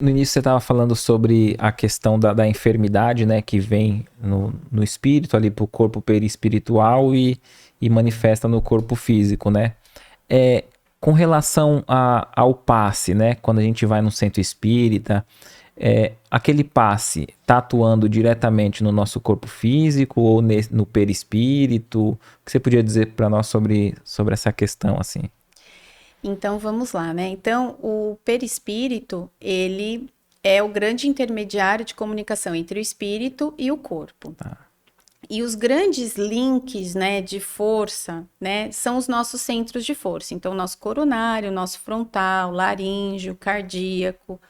No início você estava falando sobre a questão da enfermidade, né, que vem no espírito, ali para o corpo perispiritual e manifesta no corpo físico, né? É, com relação ao passe, né, quando a gente vai no centro espírita, aquele passe está atuando diretamente no nosso corpo físico ou no perispírito? O que você podia dizer para nós sobre essa questão, assim? Então vamos lá, né? Então o perispírito, ele é o grande intermediário de comunicação entre o espírito e o corpo. Tá. E os grandes links, né, de força, né, são os nossos centros de força. Então, nosso coronário, nosso frontal, laríngeo, cardíaco,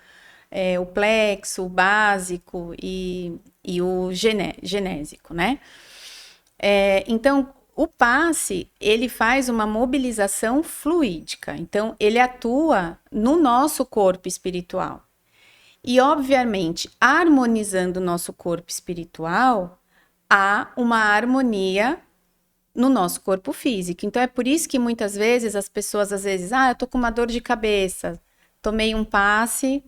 o plexo, o básico e o genésico, né? Então, o passe, ele faz uma mobilização fluídica. Então, ele atua no nosso corpo espiritual. E, obviamente, harmonizando o nosso corpo espiritual, há uma harmonia no nosso corpo físico. Então, é por isso que muitas vezes as pessoas, às vezes, eu tô com uma dor de cabeça, tomei um passe,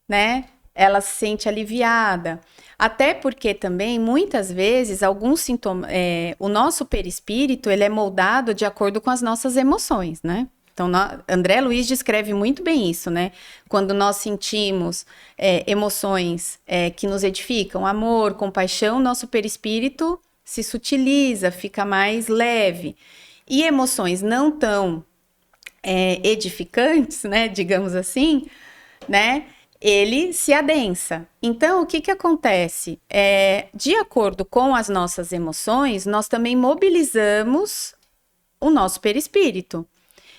né? Ela se sente aliviada. Até porque também, muitas vezes, alguns sintomas, o nosso perispírito, ele é moldado de acordo com as nossas emoções, né? Então, André Luiz descreve muito bem isso, né? Quando nós sentimos emoções que nos edificam, amor, compaixão, nosso perispírito se sutiliza, fica mais leve. E emoções não tão edificantes, né? Digamos assim, né? Ele se adensa. Então, o que que acontece? De acordo com as nossas emoções, nós também mobilizamos o nosso perispírito.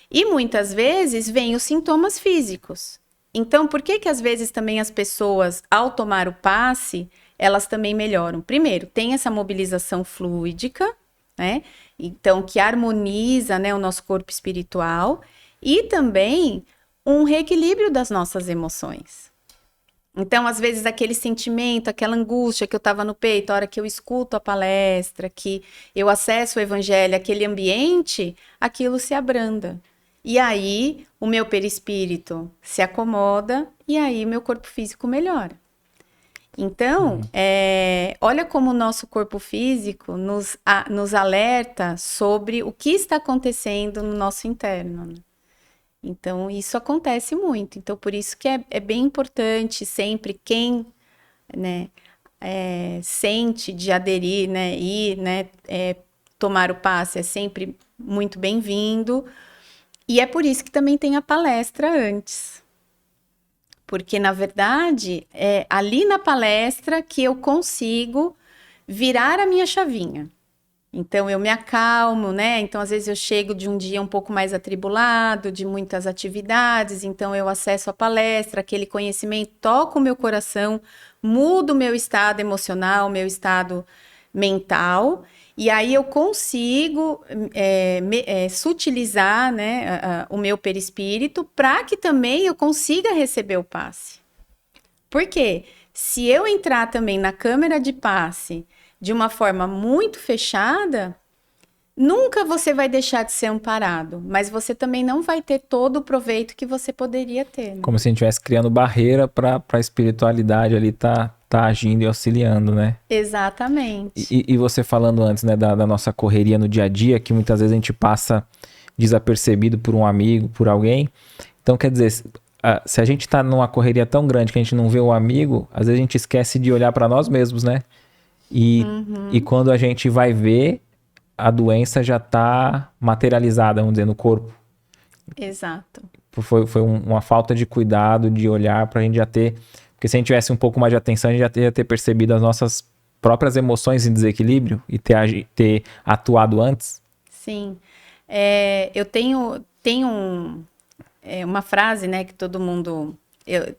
E muitas vezes vêm os sintomas físicos. Então, por que que às vezes também as pessoas, ao tomar o passe, elas também melhoram? Primeiro, tem essa mobilização fluídica, né? Então, que harmoniza, né, o nosso corpo espiritual. E também um reequilíbrio das nossas emoções. Então, às vezes, aquele sentimento, aquela angústia que eu estava no peito, a hora que eu escuto a palestra, que eu acesso o evangelho, aquele ambiente, aquilo se abranda. E aí, o meu perispírito se acomoda e aí meu corpo físico melhora. Então, Uhum. olha como o nosso corpo físico nos alerta sobre o que está acontecendo no nosso interno, né? Então, isso acontece muito. Então, por isso que é bem importante sempre quem, né, sente de aderir, né, e, né, tomar o passe é sempre muito bem-vindo. E é por isso que também tem a palestra antes. Porque, na verdade, é ali na palestra que eu consigo virar a minha chavinha. Então eu me acalmo, né? Então às vezes eu chego de um dia um pouco mais atribulado, de muitas atividades, então eu acesso a palestra, aquele conhecimento toca o meu coração, muda o meu estado emocional, o meu estado mental, e aí eu consigo sutilizar, né, o meu perispírito para que também eu consiga receber o passe. Por quê? Se eu entrar também na câmera de passe de uma forma muito fechada, nunca você vai deixar de ser amparado, mas você também não vai ter todo o proveito que você poderia ter, né? Como se a gente estivesse criando barreira para a espiritualidade ali tá agindo e auxiliando, né? Exatamente. E você falando antes, né, da nossa correria no dia a dia, que muitas vezes a gente passa desapercebido por um amigo, por alguém. Então, quer dizer, se a gente tá numa correria tão grande que a gente não vê o amigo, às vezes a gente esquece de olhar para nós mesmos, né? E Uhum, quando a gente vai ver, a doença já tá materializada, vamos dizer, no corpo. exato. Foi uma falta de cuidado, de olhar pra gente já ter. Porque se a gente tivesse um pouco mais de atenção, a gente já ia ter percebido as nossas próprias emoções em desequilíbrio e ter atuado antes. Sim. Eu tenho uma frase, né, que todo mundo.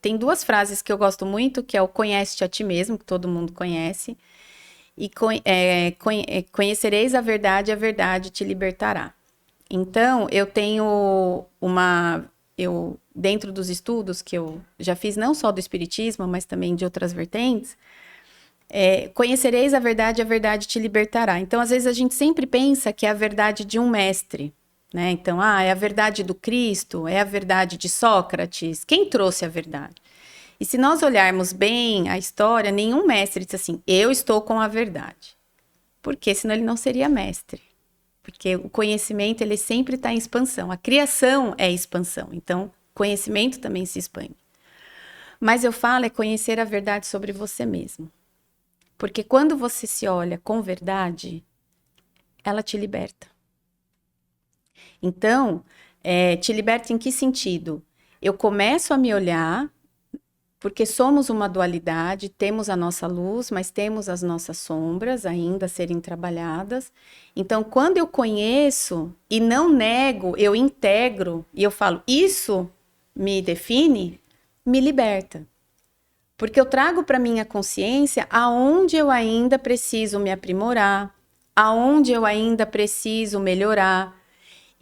Tem duas frases que eu gosto muito, que é o conhece-te a ti mesmo, que todo mundo conhece, e conhecereis a verdade te libertará. Então, eu tenho dentro dos estudos que eu já fiz, não só do espiritismo, mas também de outras vertentes, conhecereis a verdade te libertará. Então, às vezes a gente sempre pensa que é a verdade de um mestre, né? Então, é a verdade do Cristo, é a verdade de Sócrates. Quem trouxe a verdade? E se nós olharmos bem a história, nenhum mestre disse assim, eu estou com a verdade. Porque senão ele não seria mestre. Porque o conhecimento, ele sempre está em expansão. A criação é expansão. Então, conhecimento também se expande. Mas eu falo é conhecer a verdade sobre você mesmo. Porque quando você se olha com verdade, ela te liberta. Então, te liberta em que sentido? Eu começo a me olhar, porque somos uma dualidade, temos a nossa luz, mas temos as nossas sombras ainda a serem trabalhadas. Então, quando eu conheço e não nego, eu integro e eu falo, isso me define, me liberta. Porque eu trago para minha consciência aonde eu ainda preciso me aprimorar, aonde eu ainda preciso melhorar.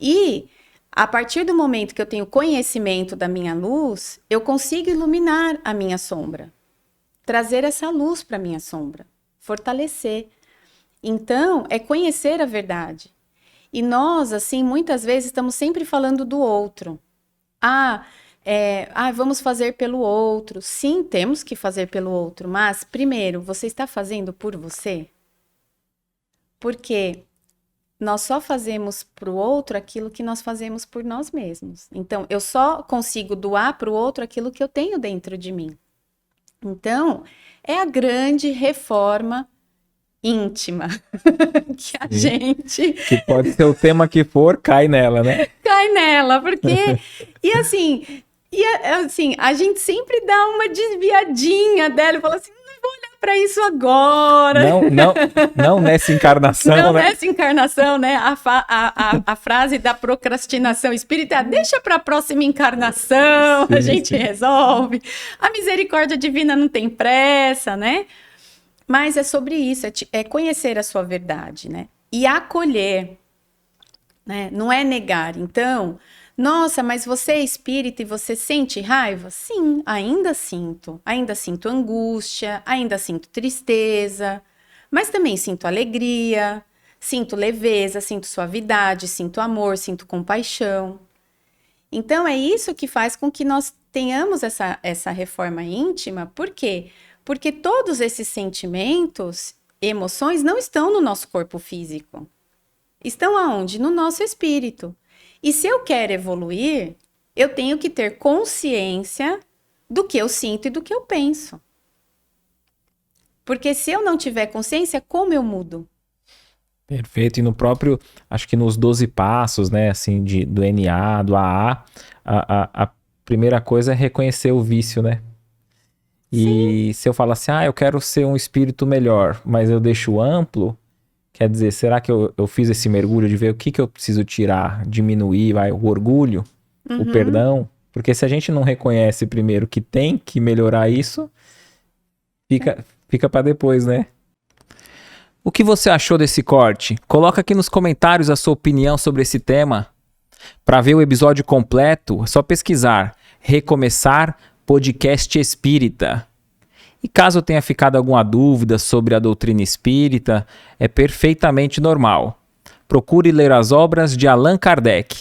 E a partir do momento que eu tenho conhecimento da minha luz, eu consigo iluminar a minha sombra, trazer essa luz para a minha sombra, fortalecer. Então, é conhecer a verdade. E nós, assim, muitas vezes estamos sempre falando do outro. Vamos fazer pelo outro. Sim, temos que fazer pelo outro, mas primeiro, você está fazendo por você? Porque nós só fazemos para o outro aquilo que nós fazemos por nós mesmos. Então, eu só consigo doar para o outro aquilo que eu tenho dentro de mim. Então, é a grande reforma íntima que a gente... Que pode ser o tema que for, cai nela, né? Cai nela, porque... E assim, a gente sempre dá uma desviadinha dela e fala assim, não vou olhar para isso agora. Não nessa encarnação, não né? Nessa encarnação, né? A frase da procrastinação espírita, deixa para a próxima encarnação, sim, a gente resolve. A misericórdia divina não tem pressa, né? Mas é sobre isso, é conhecer a sua verdade, né? E acolher, né? Não é negar. Então, nossa, mas você é espírita e você sente raiva? Sim, ainda sinto. Ainda sinto angústia, ainda sinto tristeza, mas também sinto alegria, sinto leveza, sinto suavidade, sinto amor, sinto compaixão. Então, é isso que faz com que nós tenhamos essa reforma íntima. Por quê? Porque todos esses sentimentos, emoções, não estão no nosso corpo físico. Estão aonde? No nosso espírito. E se eu quero evoluir, eu tenho que ter consciência do que eu sinto e do que eu penso. Porque se eu não tiver consciência, como eu mudo? Perfeito. E no próprio, acho que nos 12 passos, né, assim, do NA, do AA, a primeira coisa é reconhecer o vício, né? E sim, se eu falar assim, eu quero ser um espírito melhor, mas eu deixo amplo, quer dizer, será que eu fiz esse mergulho de ver o que eu preciso tirar, diminuir, o orgulho, o perdão? Porque se a gente não reconhece primeiro que tem que melhorar isso, fica para depois, né? O que você achou desse corte? Coloca aqui nos comentários a sua opinião sobre esse tema. Para ver o episódio completo, é só pesquisar Recomeçar Podcast Espírita. E caso tenha ficado alguma dúvida sobre a doutrina espírita, é perfeitamente normal. Procure ler as obras de Allan Kardec.